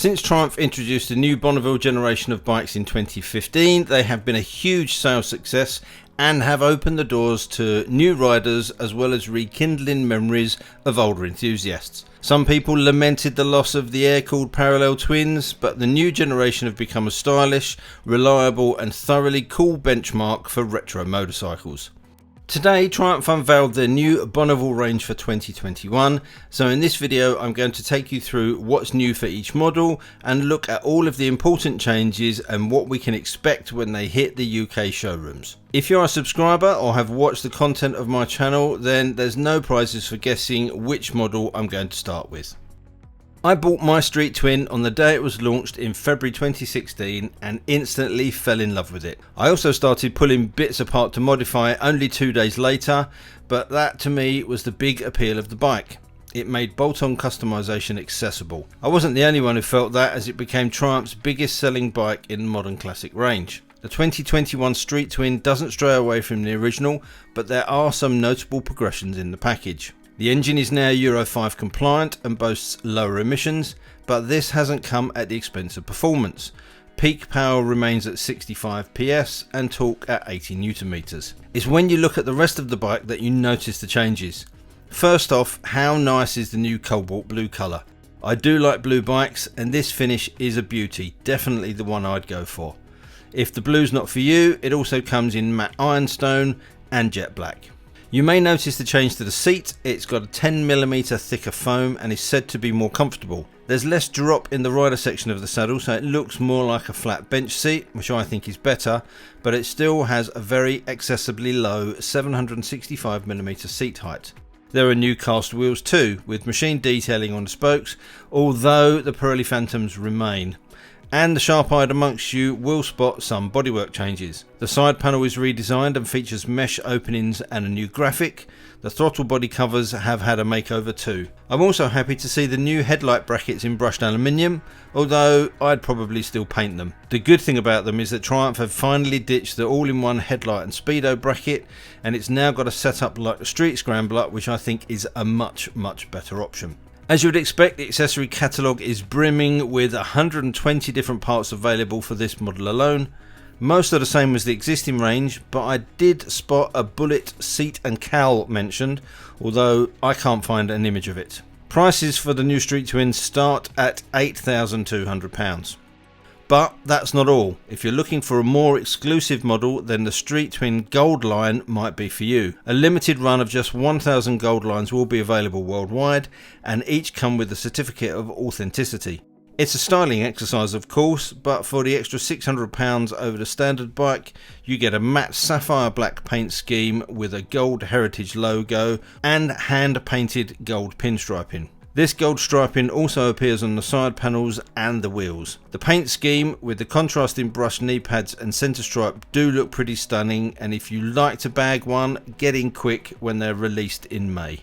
Since Triumph introduced the new Bonneville generation of bikes in 2015, they have been a huge sales success and have opened the doors to new riders as well as rekindling memories of older enthusiasts. Some people lamented the loss of the air-cooled parallel twins, but the new generation have become a stylish, reliable and thoroughly cool benchmark for retro motorcycles. Today, Triumph unveiled their new Bonneville range for 2021, so in this video I'm going to take you through what's new for each model and look at all of the important changes and what we can expect when they hit the UK showrooms. If you're a subscriber or have watched the content of my channel, then there's no prizes for guessing which model I'm going to start with. I bought my Street Twin on the day it was launched in February 2016 and instantly fell in love with it. I also started pulling bits apart to modify only 2 days later, but that to me was the big appeal of the bike. It made bolt-on customization accessible. I wasn't the only one who felt that, as it became Triumph's biggest selling bike in the modern classic range. The 2021 Street Twin doesn't stray away from the original, but there are some notable progressions in the package. The engine is now Euro 5 compliant and boasts lower emissions, but this hasn't come at the expense of performance. Peak power remains at 65 PS and torque at 80 Nm. It's when you look at the rest of the bike that you notice the changes. First off, how nice is the new cobalt blue colour? I do like blue bikes and this finish is a beauty, definitely the one I'd go for. If the blue's not for you, it also comes in matte ironstone and jet black. You may notice the change to the seat. It's got a 10mm thicker foam and is said to be more comfortable. There's less drop in the rider section of the saddle, so it looks more like a flat bench seat, which I think is better, but it still has a very accessibly low 765mm seat height. There are new cast wheels too, with machine detailing on the spokes, although the Pirelli Phantoms remain. And the sharp-eyed amongst you will spot some bodywork changes. The side panel is redesigned and features mesh openings and a new graphic. The throttle body covers have had a makeover too. I'm also happy to see the new headlight brackets in brushed aluminium, although I'd probably still paint them. The good thing about them is that Triumph have finally ditched the all-in-one headlight and speedo bracket, and it's now got a setup like the Street Scrambler, which I think is a much better option. As you would expect, the accessory catalogue is brimming with 120 different parts available for this model alone. Most are the same as the existing range, but I did spot a bullet seat and cowl mentioned, although I can't find an image of it. Prices for the new Street Twin start at £8,200. But that's not all. If you're looking for a more exclusive model, then the Street Twin Gold line might be for you. A limited run of just 1,000 gold lines will be available worldwide, and each come with a certificate of authenticity. It's a styling exercise of course, but for the extra £600 over the standard bike, you get a matte sapphire black paint scheme with a gold heritage logo and hand painted gold pinstriping. This gold striping also appears on the side panels and the wheels. The paint scheme with the contrasting brushed knee pads and centre stripe do look pretty stunning, and if you like to bag one, get in quick when they're released in May.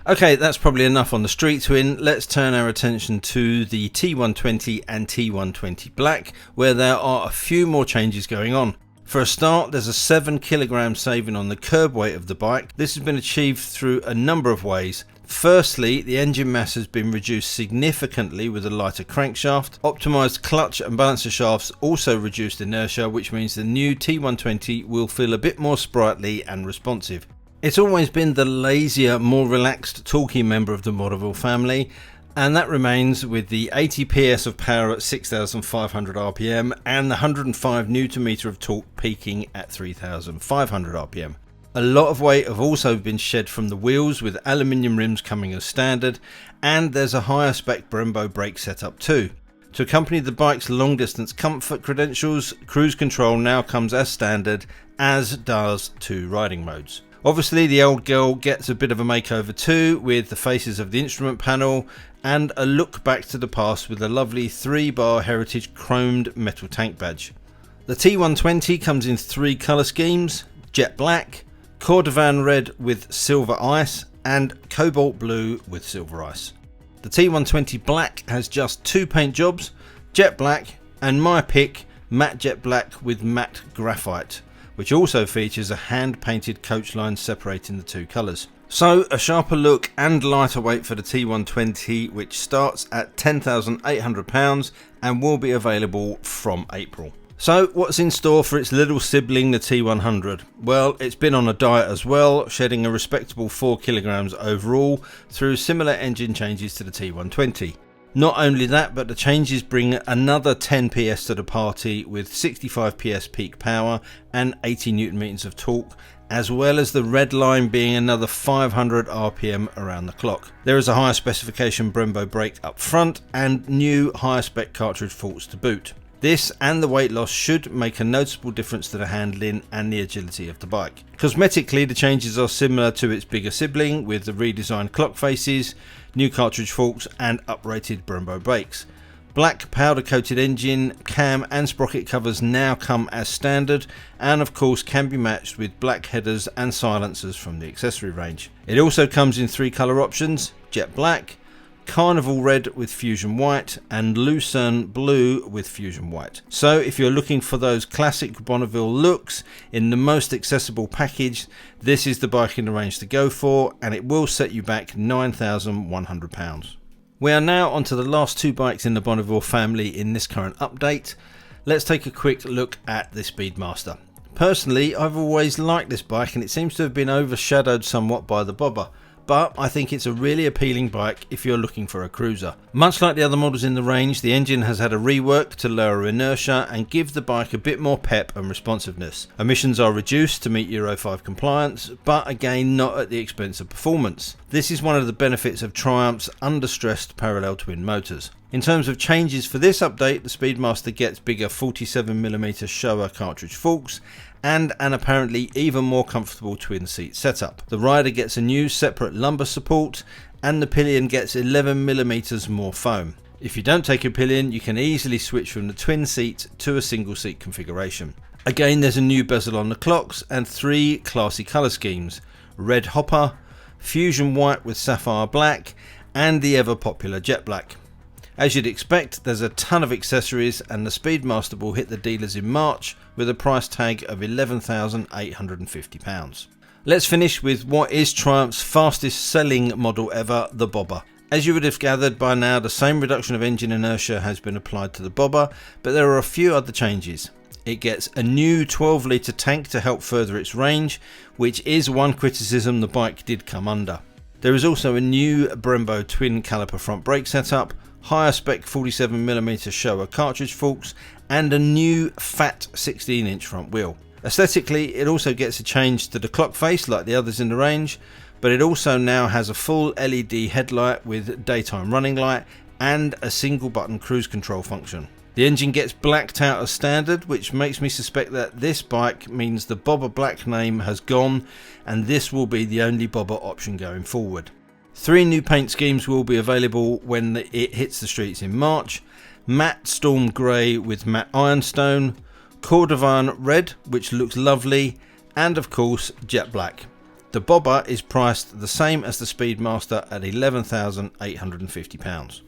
Okay, that's probably enough on the Street Twin. Let's turn our attention to the T120 and T120 Black, where there are a few more changes going on. For a start, there's a 7kg saving on the curb weight of the bike. This has been achieved through a number of ways. Firstly, the engine mass has been reduced significantly with a lighter crankshaft. Optimised clutch and balancer shafts also reduced inertia, which means the new T120 will feel a bit more sprightly and responsive. It's always been the lazier, more relaxed, talky member of the Bonneville family, and that remains with the 80 PS of power at 6,500 RPM and the 105 Nm of torque peaking at 3,500 RPM. A lot of weight have also been shed from the wheels, with aluminium rims coming as standard, and there's a higher spec Brembo brake setup too. To accompany the bike's long distance comfort credentials, cruise control now comes as standard, as does 2 riding modes. Obviously the old girl gets a bit of a makeover too, with the faces of the instrument panel and a look back to the past with a lovely 3-bar heritage chromed metal tank badge. The T120 comes in 3 colour schemes: jet black, Cordovan red with silver ice and cobalt blue with silver ice. The T120 Black has just 2 paint jobs, jet black and my pick, matte jet black with matte graphite, which also features a hand painted coach line separating the 2 colours. So a sharper look and lighter weight for the T120, which starts at £10,800 and will be available from April. So what's in store for its little sibling, the T100? Well, it's been on a diet as well, shedding a respectable 4 kilograms overall through similar engine changes to the T120. Not only that, but the changes bring another 10 PS to the party with 65 PS peak power and 80 Newton meters of torque, as well as the red line being another 500 RPM around the clock. There is a higher specification Brembo brake up front and new higher spec cartridge forks to boot. This and the weight loss should make a noticeable difference to the handling and the agility of the bike. Cosmetically, the changes are similar to its bigger sibling with the redesigned clock faces, new cartridge forks and uprated Brembo brakes. Black powder coated engine, cam and sprocket covers now come as standard and of course can be matched with black headers and silencers from the accessory range. It also comes in 3 colour options: jet black, carnival red with fusion white and lucerne blue with fusion white. So if you're looking for those classic Bonneville looks in the most accessible package, this is the bike in the range to go for, and it will set you back £9,100. We are now onto the last 2 bikes in the Bonneville family in this current update. Let's take a quick look at the Speedmaster. Personally, I've always liked this bike and it seems to have been overshadowed somewhat by the bobber, but I think it's a really appealing bike if you're looking for a cruiser. Much like the other models in the range, the engine has had a rework to lower inertia and give the bike a bit more pep and responsiveness. Emissions are reduced to meet Euro 5 compliance, but again not at the expense of performance. This is one of the benefits of Triumph's under-stressed parallel twin motors. In terms of changes for this update, the Speedmaster gets bigger 47mm Showa cartridge forks and an apparently even more comfortable twin seat setup. The rider gets a new separate lumbar support and the pillion gets 11mm more foam. If you don't take a pillion, you can easily switch from the twin seat to a single seat configuration. Again, there's a new bezel on the clocks and 3 classy colour schemes: red hopper, fusion white with sapphire black and the ever popular jet black. As you'd expect, there's a ton of accessories and the Speedmaster will hit the dealers in March with a price tag of £11,850. Let's finish with what is Triumph's fastest selling model ever, the bobber. As you would have gathered by now, the same reduction of engine inertia has been applied to the bobber, but there are a few other changes. It gets a new 12 litre tank to help further its range, which is one criticism the bike did come under. There is also a new Brembo twin caliper front brake setup, higher spec 47mm Showa cartridge forks and a new fat 16-inch front wheel. Aesthetically, it also gets a change to the clock face like the others in the range, but it also now has a full LED headlight with daytime running light and a single button cruise control function. The engine gets blacked out as standard, which makes me suspect that this bike means the bobber black name has gone and this will be the only bobber option going forward. 3 new paint schemes will be available when it hits the streets in March: matte storm grey with matte ironstone, cordovan red which looks lovely, and of course jet black. The bobber is priced the same as the Speedmaster at £11,850.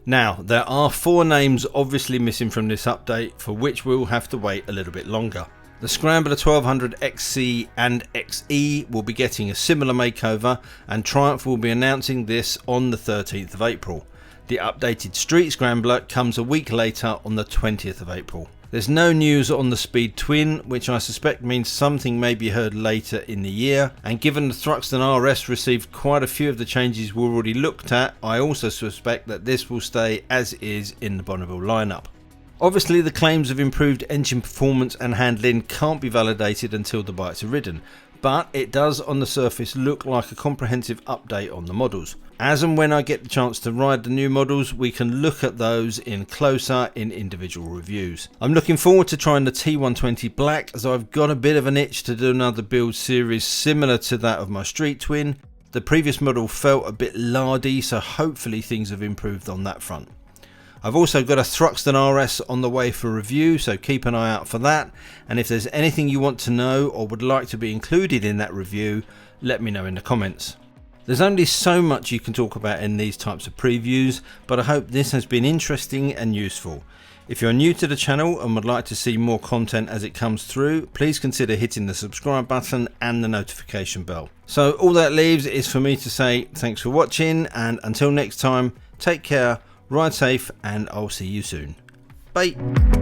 Now, there are 4 names obviously missing from this update, for which we'll have to wait a little bit longer. The Scrambler 1200 XC and XE will be getting a similar makeover, and Triumph will be announcing this on the 13th of April. The updated Street Scrambler comes a week later on the 20th of April. There's no news on the Speed Twin, which I suspect means something may be heard later in the year, and given the Thruxton RS received quite a few of the changes we already looked at, I also suspect that this will stay as is in the Bonneville lineup. Obviously, the claims of improved engine performance and handling can't be validated until the bikes are ridden, but it does on the surface look like a comprehensive update on the models. As and when I get the chance to ride the new models, we can look at those in closer in individual reviews. I'm looking forward to trying the T120 Black, as I've got a bit of an itch to do another build series similar to that of my Street Twin. The previous model felt a bit lardy, so hopefully things have improved on that front. I've also got a Thruxton RS on the way for review, so keep an eye out for that, and if there's anything you want to know or would like to be included in that review, let me know in the comments. There's only so much you can talk about in these types of previews, but I hope this has been interesting and useful. If you're new to the channel and would like to see more content as it comes through, please consider hitting the subscribe button and the notification bell. So all that leaves is for me to say thanks for watching, and until next time, take care, ride safe, and I'll see you soon. Bye.